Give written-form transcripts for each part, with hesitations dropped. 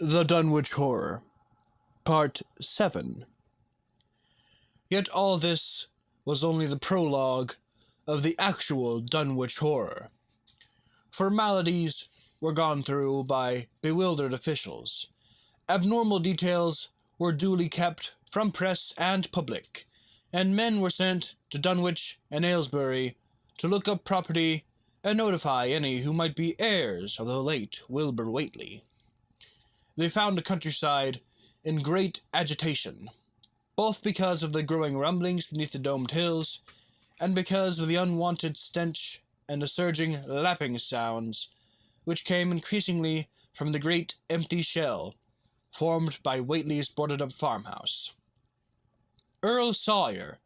The Dunwich Horror, Part 7. Yet all this was only the prologue of the actual Dunwich Horror. Formalities were gone through by bewildered officials. Abnormal details were duly kept from press and public, and men were sent to Dunwich and Aylesbury to look up property and notify any who might be heirs of the late Wilbur Whately. They found the countryside in great agitation, both because of the growing rumblings beneath the domed hills, and because of the unwanted stench and the surging, lapping sounds, which came increasingly from the great empty shell formed by Whately's boarded-up farmhouse. Earl Sawyer,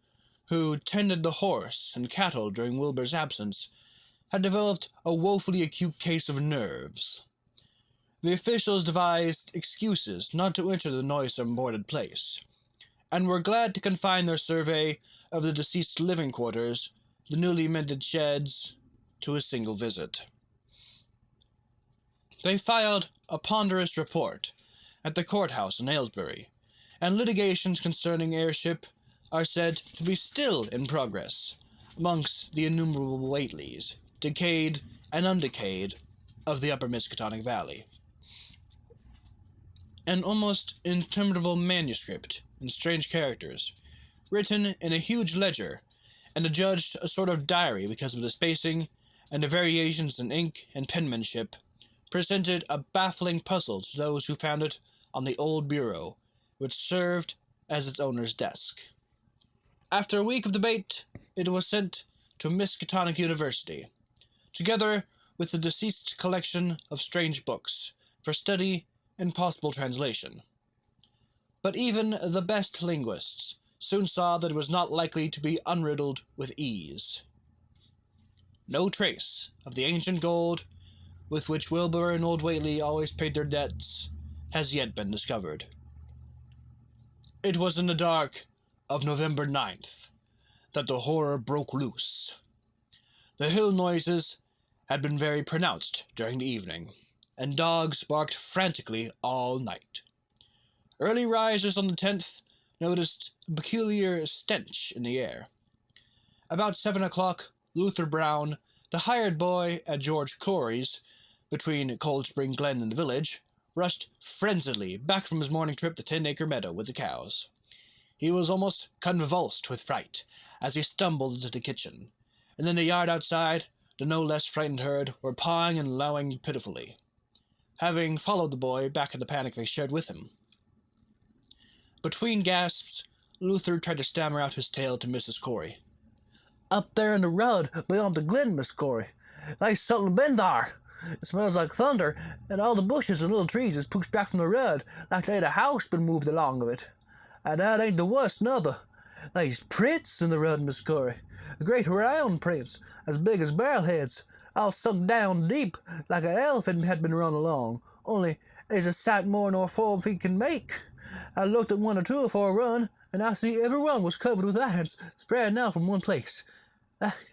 who tended the horse and cattle during Wilbur's absence, had developed a woefully acute case of nerves. The officials devised excuses not to enter the noisome boarded place, and were glad to confine their survey of the deceased's living quarters, the newly mended sheds, to a single visit. They filed a ponderous report at the courthouse in Aylesbury, and litigations concerning heirship are said to be still in progress amongst the innumerable Whateleys, decayed and undecayed, of the upper Miskatonic Valley. An almost interminable manuscript in strange characters, written in a huge ledger, and adjudged a sort of diary because of the spacing and the variations in ink and penmanship, presented a baffling puzzle to those who found it on the old bureau, which served as its owner's desk. After a week of debate, it was sent to Miskatonic University, together with the deceased's collection of strange books, for study and possible translation. But even the best linguists soon saw that it was not likely to be unriddled with ease. No trace of the ancient gold with which Wilbur and old Whately always paid their debts has yet been discovered. It was in the dark of November 9th that the horror broke loose. The hill noises had been very pronounced during the evening, and dogs barked frantically all night. Early risers on the 10th noticed a peculiar stench in the air. About 7 o'clock, Luther Brown, the hired boy at George Corey's, between Cold Spring Glen and the village, rushed frenziedly back from his morning trip to 10-acre meadow with the cows. He was almost convulsed with fright as he stumbled into the kitchen, and in the yard outside, the no less frightened herd were pawing and lowing pitifully, having followed the boy back in the panic they shared with him. Between gasps, Luther tried to stammer out his tale to Mrs. Corey. "Up there in the road beyond the glen, Miss Corey. There's something been there. It smells like thunder, and all the bushes and little trees is pushed back from the road like they had a house been moved along of it. And that ain't the worst, nother. There's prints in the road, Miss Corey. Great round prints, as big as barrelheads, all sunk down deep like an elephant had been run along, only there's a sight more nor 4 feet can make. I looked at 1 or 2 afore I run, and I see every one was covered with lines spreading out from one place,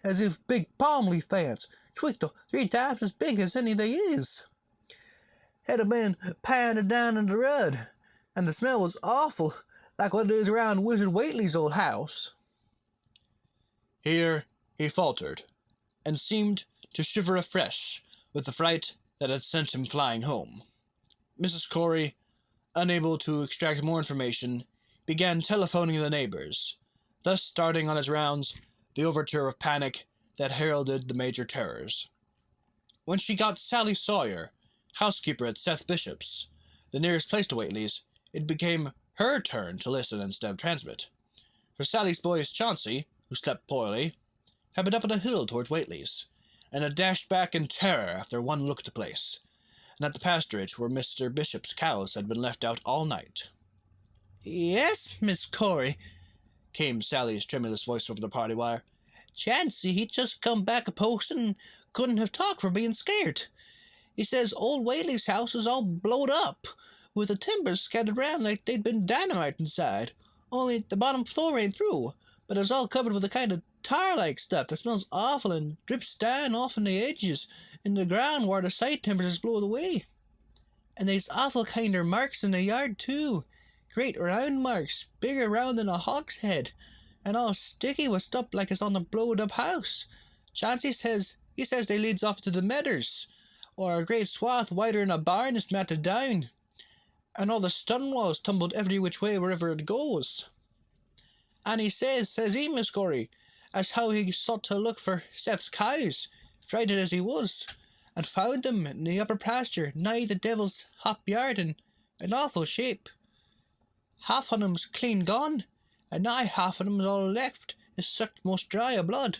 as if big palm leaf fans, twixt 3 times as big as any they is. Had been pounded down in the road, and the smell was awful, like what it is around Wizard Whately's old house." Here he faltered, and seemed to shiver afresh with the fright that had sent him flying home. Mrs. Corey, unable to extract more information, began telephoning the neighbors, thus starting on his rounds the overture of panic that heralded the major terrors. When she got Sally Sawyer, housekeeper at Seth Bishop's, the nearest place to Whately's, it became her turn to listen instead of transmit. For Sally's boy Chauncey, who slept poorly, had been up on a hill towards Whately's, and had dashed back in terror after one look at the place, and at the pasturage where Mr. Bishop's cows had been left out all night. "Yes, Miss Corey," came Sally's tremulous voice over the party wire. "Chancey, he just come back a post and couldn't have talked for being scared. He says old Whately's house is all blowed up, with the timbers scattered round like they'd been dynamite inside, only the bottom floor ain't through, but it's all covered with a kind of tar-like stuff that smells awful and drips down off on the edges in the ground where the side timbers is blowed away." And there's awful kinder marks in the yard, too. Great round marks, bigger round than a hogshead, and all sticky with stuff like it's on a blowed up house. Chancey says they leads off to the medders, or a great swath wider than a barn is matted down, and all the stone walls tumbled every which way wherever it goes. And he says he, Miss Corey, as how he sought to look for Seth's cows, frightened as he was, and found them in the upper pasture nigh the devil's hop yard in an awful shape. Half on 'em's clean gone, and nigh half on 'em's all left is sucked most dry of blood,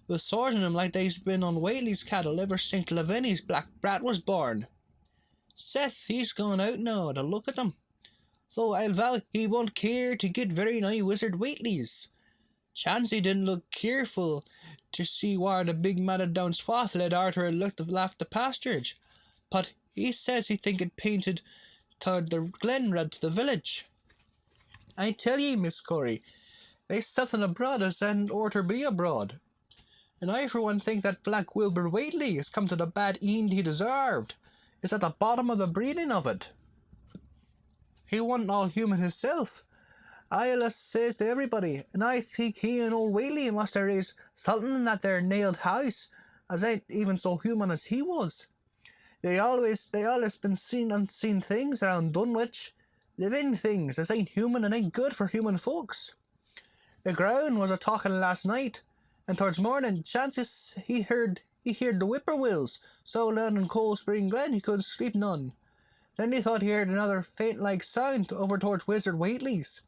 with sores in 'em like they's been on Whaley's cattle ever since Lavinie's black brat was born. Seth, he's gone out now to look at 'em, though I'll vow he won't care to get very nigh Wizard Whately's. Chancey didn't look careful to see where the big matted down swath led arter had left the pasturage, but he says he think it painted toward the glen round to the village. I tell ye, Miss Corey, they's something abroad as hadn't orter be abroad, and I for one think that Black Wilbur Whately has come to the bad end he deserved. It's at the bottom of the breeding of it. He wasn't all human himself, I allus says to everybody, and I think he and old Whaley must have raised something in that there nailed house as ain't even so human as he was. They allus been seen unseen things around Dunwich, living things as ain't human and ain't good for human folks. The ground was a talking last night, and towards morning chances he heard the whippoorwills so loud in Cold Spring Glen he couldn't sleep none. Then he thought he heard another faint like sound over towards Wizard Whately's,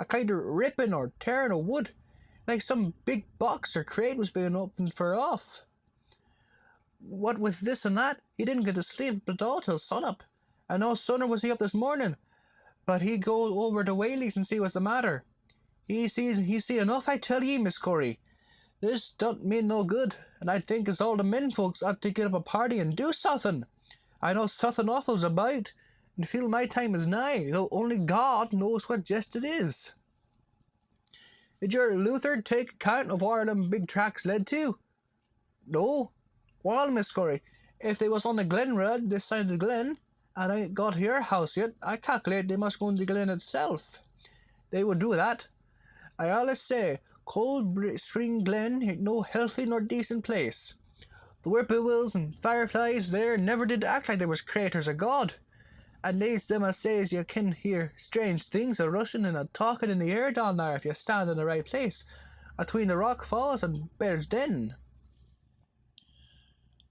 a kind of ripping or tearing of wood, like some big box or crate was being opened for off. What with this and that, he didn't get to sleep at all till sunup, and no sooner was he up this morning, but he go over to Whaley's and see what's the matter. He see enough, I tell ye, Miss Corey. This don't mean no good, and I think as all the men folks ought to get up a party and do something. I know something awful's about, and feel my time is nigh, though only God knows what jest it is. Did your Luther take account of where them big tracks led to? No. Well, Miss Corey, if they was on the Glen Road this side of the Glen, and I ain't got to your house yet, I calculate they must go in the Glen itself. They would do that. I allus say, Cold Spring Glen ain't no healthy nor decent place. The whippoorwills and fireflies there never did act like they was creators of God, and they's them as says you can hear strange things a rushing and a talking in the air down there if you stand in the right place, atween the rock falls and Bear's Den.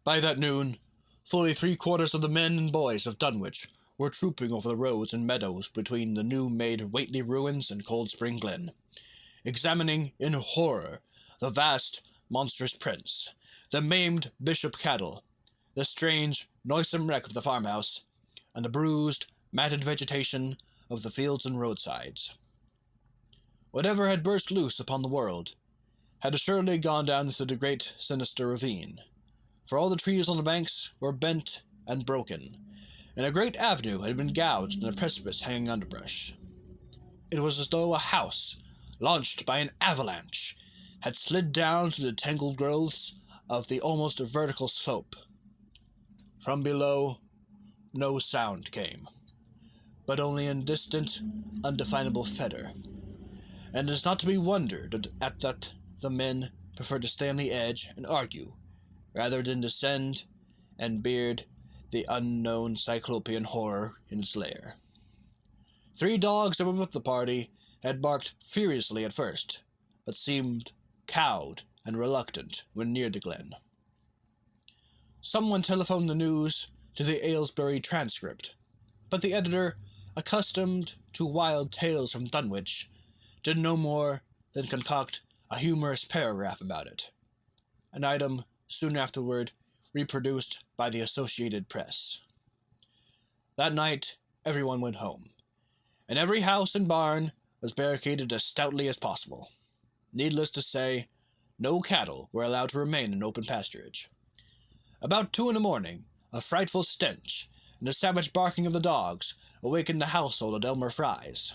By that noon, fully 3/4 of the men and boys of Dunwich were trooping over the roads and meadows between the new-made Whately ruins and Cold Spring Glen, examining in horror the vast, monstrous prints, the maimed bishop cattle, the strange, noisome wreck of the farmhouse, and the bruised, matted vegetation of the fields and roadsides. Whatever had burst loose upon the world had assuredly gone down through the great sinister ravine, for all the trees on the banks were bent and broken, and a great avenue had been gouged in a precipice hanging underbrush. It was as though a house, launched by an avalanche, had slid down through the tangled growths of the almost vertical slope. From below, no sound came, but only a distant, undefinable fetor, and it is not to be wondered at that the men preferred to stay on the edge and argue, rather than descend and beard the unknown cyclopean horror in its lair. 3 dogs that were with the party had barked furiously at first, but seemed cowed and reluctant when near the glen. Someone telephoned the news to the Aylesbury Transcript, but the editor, accustomed to wild tales from Dunwich, did no more than concoct a humorous paragraph about it, an item soon afterward reproduced by the Associated Press. That night everyone went home, and every house and barn was barricaded as stoutly as possible. Needless to say, no cattle were allowed to remain in open pasturage. About 2 a.m, a frightful stench and the savage barking of the dogs awakened the household at Elmer Fry's,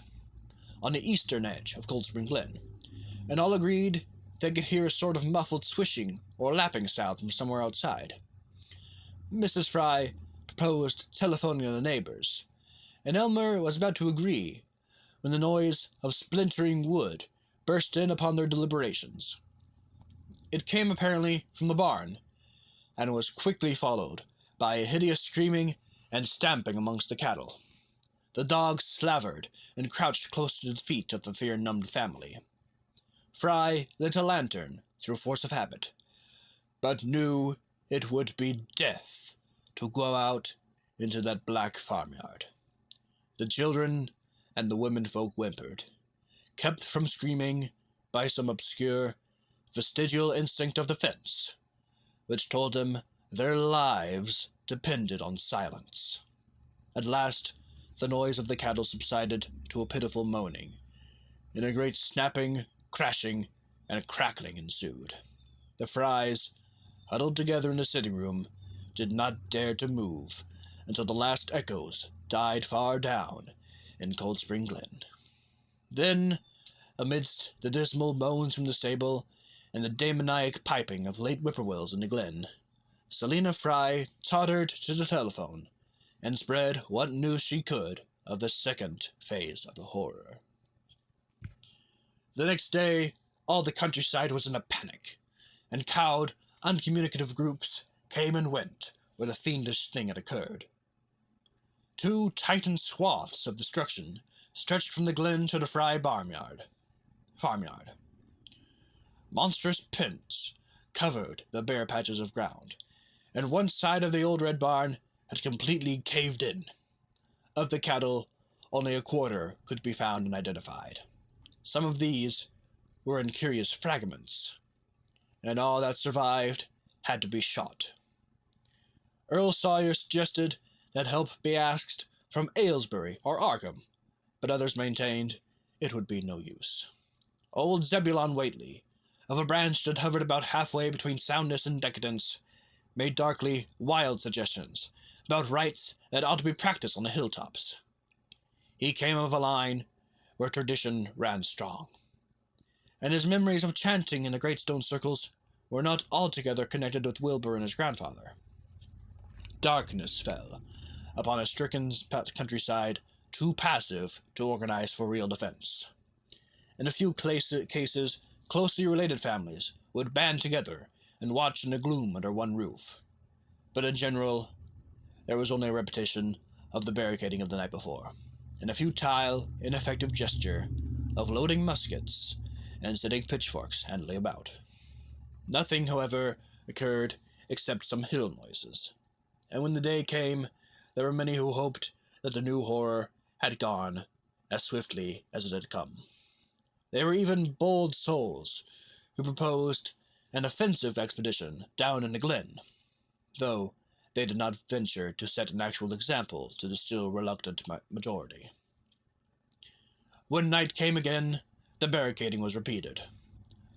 on the eastern edge of Cold Spring Glen, and all agreed they could hear a sort of muffled swishing or lapping sound from somewhere outside. Mrs. Fry proposed telephoning the neighbors, and Elmer was about to agree when the noise of splintering wood burst in upon their deliberations. It came apparently from the barn, and was quickly followed by a hideous screaming and stamping amongst the cattle. The dogs slavered and crouched close to the feet of the fear-numbed family. Fry lit a lantern through force of habit, but knew it would be death to go out into that black farmyard. The children and the womenfolk whimpered, kept from screaming by some obscure, vestigial instinct of defense, which told them their lives depended on silence. At last, the noise of the cattle subsided to a pitiful moaning, and a great snapping, crashing, and crackling ensued. The Frys, huddled together in the sitting room, did not dare to move until the last echoes died far down in Cold Spring Glen. Then, amidst the dismal moans from the stable and the demoniac piping of late whippoorwills in the glen, Selina Fry tottered to the telephone and spread what news she could of the second phase of the horror. The next day, all the countryside was in a panic, and cowed, uncommunicative groups came and went where the fiendish thing had occurred. 2 titan swaths of destruction stretched from the glen to the Fry farmyard. Monstrous pins covered the bare patches of ground, and one side of the old red barn had completely caved in. Of the cattle, only a quarter could be found and identified. Some of these were in curious fragments, and all that survived had to be shot. Earl Sawyer suggested that help be asked from Aylesbury or Arkham, but others maintained it would be no use. Old Zebulon Whately, of a branch that hovered about halfway between soundness and decadence, made darkly wild suggestions about rites that ought to be practiced on the hilltops. He came of a line where tradition ran strong, and his memories of chanting in the great stone circles were not altogether connected with Wilbur and his grandfather. Darkness fell upon a stricken countryside too passive to organize for real defense. In a few cases, closely related families would band together and watch in the gloom under one roof. But in general, there was only a repetition of the barricading of the night before, and a futile, ineffective gesture of loading muskets and setting pitchforks handily about. Nothing, however, occurred except some hill noises, and when the day came, there were many who hoped that the new horror had gone as swiftly as it had come. There were even bold souls who proposed an offensive expedition down in the glen, though they did not venture to set an actual example to the still reluctant majority. When night came again, the barricading was repeated,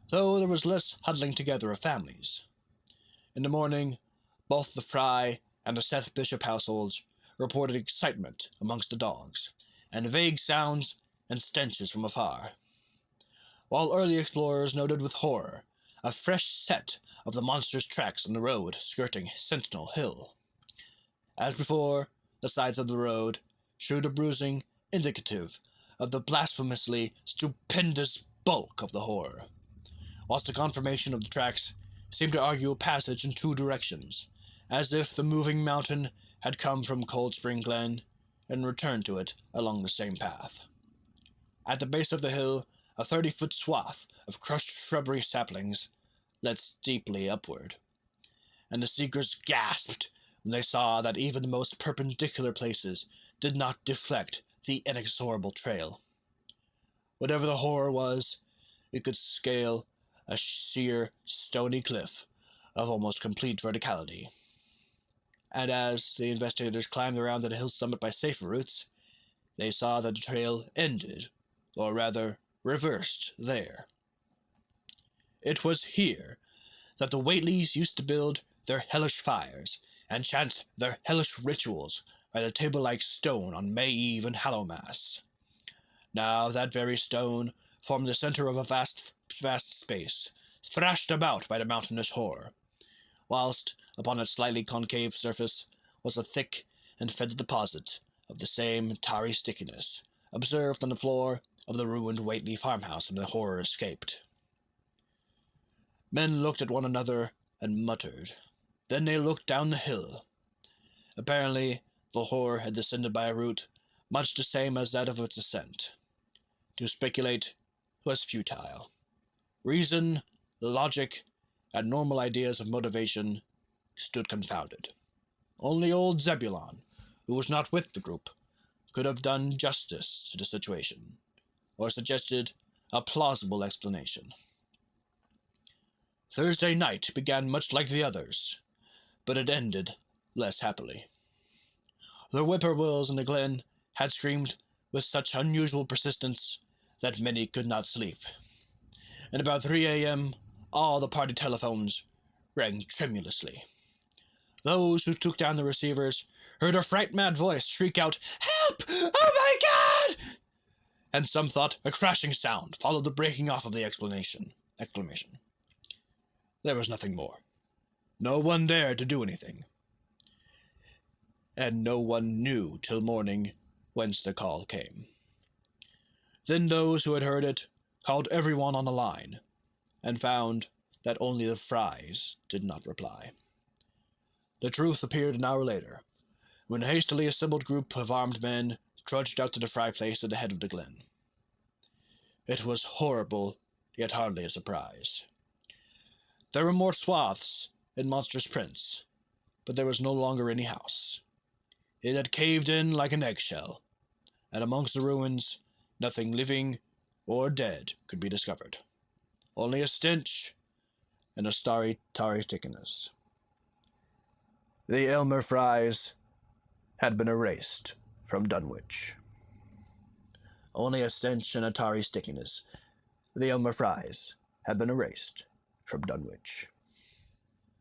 though there was less huddling together of families. In the morning, both the Fry and the Seth Bishop households reported excitement amongst the dogs, and vague sounds and stenches from afar, while early explorers noted with horror a fresh set of the monster's tracks on the road skirting Sentinel Hill. As before, the sides of the road showed a bruising indicative of the blasphemously stupendous bulk of the horror, whilst the confirmation of the tracks seemed to argue a passage in 2 directions, as if the moving mountain had come from Cold Spring Glen and returned to it along the same path. At the base of the hill, a 30-foot swath of crushed shrubbery saplings led steeply upward, and the seekers gasped when they saw that even the most perpendicular places did not deflect the inexorable trail. Whatever the horror was, it could scale a sheer, stony cliff of almost complete verticality. And as the investigators climbed around the hill summit by safer routes, they saw that the trail ended, or rather, reversed there. It was here that the Whateleys used to build their hellish fires and chant their hellish rituals by the table-like stone on May Eve and Hallowmass. Now that very stone formed the center of a vast space, thrashed about by the mountainous horror, whilst upon its slightly concave surface was a thick and fed the deposit of the same tarry stickiness observed on the floor of the ruined Whately farmhouse when the horror escaped. Men looked at one another and muttered. Then they looked down the hill. Apparently, the horror had descended by a route much the same as that of its ascent. To speculate was futile. Reason, logic, and normal ideas of motivation stood confounded. Only old Zebulon, who was not with the group, could have done justice to the situation, or suggested a plausible explanation. Thursday night began much like the others, but it ended less happily. The whippoorwills in the glen had screamed with such unusual persistence that many could not sleep, and about 3 a.m. all the party telephones rang tremulously. Those who took down the receivers heard a fright-mad voice shriek out, "Help! Oh my God!" And some thought a crashing sound followed the breaking off of the exclamation. There was nothing more. No one dared to do anything. And no one knew till morning whence the call came. Then those who had heard it called everyone on the line, and found that only the Frys did not reply. The truth appeared an hour later, when a hastily assembled group of armed men trudged out to the Fry place at the head of the glen. It was horrible, yet hardly a surprise. There were more swaths and monstrous prints, but there was no longer any house. It had caved in like an eggshell, and amongst the ruins, nothing living or dead could be discovered. Only a stench and a starry, tarry stickiness. The Aylmer Frys had been erased from Dunwich. Only a stench and a tarry stickiness. The Aylmer Frys had been erased from Dunwich.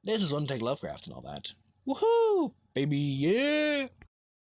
This is one take Lovecraft and all that. Woohoo! Baby, yeah!